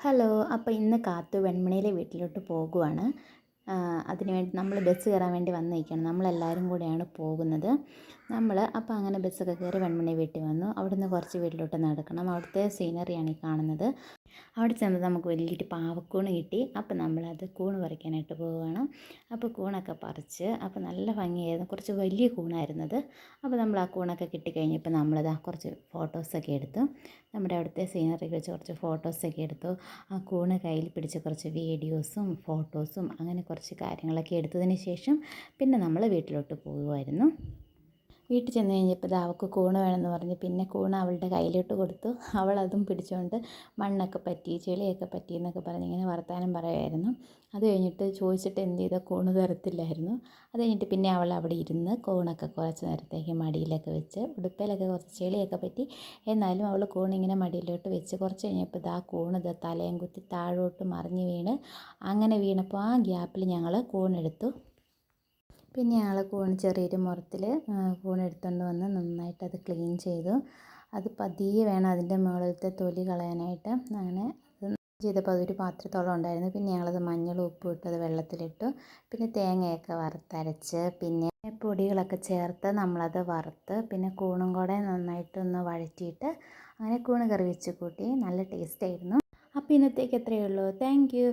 Hello. അപ്പോൾ ഇന്ന് കാത്തു വെൺമണിയിലെ വീട്ടിലോട്ട് പോകുവാണ്. അതിനുവേണ്ടി നമ്മൾ ബസ് കയറാൻ വേണ്ടി വന്ന് നിൽക്കുകയാണ്. നമ്മളെല്ലാവരും കൂടെയാണ് പോകുന്നത്. അപ്പോൾ അങ്ങനെ ബസ്സൊക്കെ കയറി വെൺമണി വീട്ടിൽ വന്നു. അവിടുന്ന് കുറച്ച് വീട്ടിലോട്ട് നടക്കണം. അവിടുത്തെ സീനറിയാണ് ഈ കാണുന്നത്. അവിടെ ചെന്നത് നമുക്ക് വലിയൊരു പാവക്കൂണ് കിട്ടി. അപ്പോൾ നമ്മളത് കൂണ് പറിക്കാനായിട്ട് പോവുകയാണ്. അപ്പോൾ കൂണൊക്കെ പറിച്ച് അപ്പോൾ നല്ല ഭംഗിയായിരുന്നു. കുറച്ച് വലിയ കൂണായിരുന്നത്. അപ്പോൾ നമ്മൾ ആ കൂണൊക്കെ കിട്ടിക്കഴിഞ്ഞപ്പോൾ നമ്മളത് കുറച്ച് ഫോട്ടോസൊക്കെ എടുത്തു. നമ്മുടെ അവിടുത്തെ സീനറി വെച്ച് കുറച്ച് ഫോട്ടോസൊക്കെ എടുത്തു. ആ കൂണ് കയ്യിൽ പിടിച്ച് കുറച്ച് വീഡിയോസും ഫോട്ടോസും അങ്ങനെ കുറച്ച് കാര്യങ്ങളൊക്കെ എടുത്തതിന് ശേഷം പിന്നെ നമ്മൾ വീട്ടിലോട്ട് പോകുമായിരുന്നു. വീട്ടിൽ ചെന്ന് കഴിഞ്ഞപ്പോൾ അവൾക്ക് കൂണ് വേണമെന്ന് പറഞ്ഞ് പിന്നെ കൂണ് അവളുടെ കയ്യിലോട്ട് കൊടുത്തു. അവളതും പിടിച്ചുകൊണ്ട് മണ്ണൊക്കെ പറ്റി ചെളിയൊക്കെ പറ്റി എന്നൊക്കെ പറഞ്ഞ് ഇങ്ങനെ വർത്തമാനം പറയുമായിരുന്നു. അത് കഴിഞ്ഞിട്ട് ചോദിച്ചിട്ട് എന്ത് ചെയ്താൽ കൂണ് തരത്തില്ലായിരുന്നു. അത് കഴിഞ്ഞിട്ട് പിന്നെ അവൾ അവിടെ ഇരുന്ന് കൂണൊക്കെ കുറച്ച് നേരത്തേക്ക് മടിയിലൊക്കെ വെച്ച് ഉടുപ്പയിലൊക്കെ കുറച്ച് ചെളിയൊക്കെ പറ്റി. എന്നാലും അവൾ കൂണിങ്ങനെ മടിയിലോട്ട് വെച്ച് കുറച്ച് കഴിഞ്ഞപ്പോൾ കൂണ് തലയും കുത്തി താഴോട്ട് മറിഞ്ഞ് വീണ്. അങ്ങനെ വീണപ്പോൾ ആ ഗ്യാപ്പിൽ ഞങ്ങൾ കൂണെടുത്തു. പിന്നെ ഞങ്ങൾ കൂൺ ചെറിയൊരു മുറത്തിൽ കൂണെടുത്തുകൊണ്ട് വന്ന് നന്നായിട്ട് അത് ക്ലീൻ ചെയ്തു. അത് പതിയെ വേണം അതിൻ്റെ മുകളിലത്തെ തൊലി കളയാനായിട്ട്. അങ്ങനെ അത് ചെയ്തപ്പോൾ അതൊരു പാത്രത്തോളം ഉണ്ടായിരുന്നു. പിന്നെ ഞങ്ങളത് മഞ്ഞളും ഉപ്പും ഇട്ട് അത് വെള്ളത്തിലിട്ടു. പിന്നെ തേങ്ങയൊക്കെ വറുത്തരച്ച് പിന്നെ പൊടികളൊക്കെ ചേർത്ത് നമ്മളത് വറുത്ത് പിന്നെ കൂണും കൂടെ നന്നായിട്ടൊന്ന് വഴറ്റിയിട്ട് അങ്ങനെ കൂണ് കറി വെച്ച് കൂട്ടി. നല്ല ടേസ്റ്റായിരുന്നു. അപ്പോൾ ഇന്നത്തേക്ക് എത്രയേ ഉള്ളൂ. Thank you.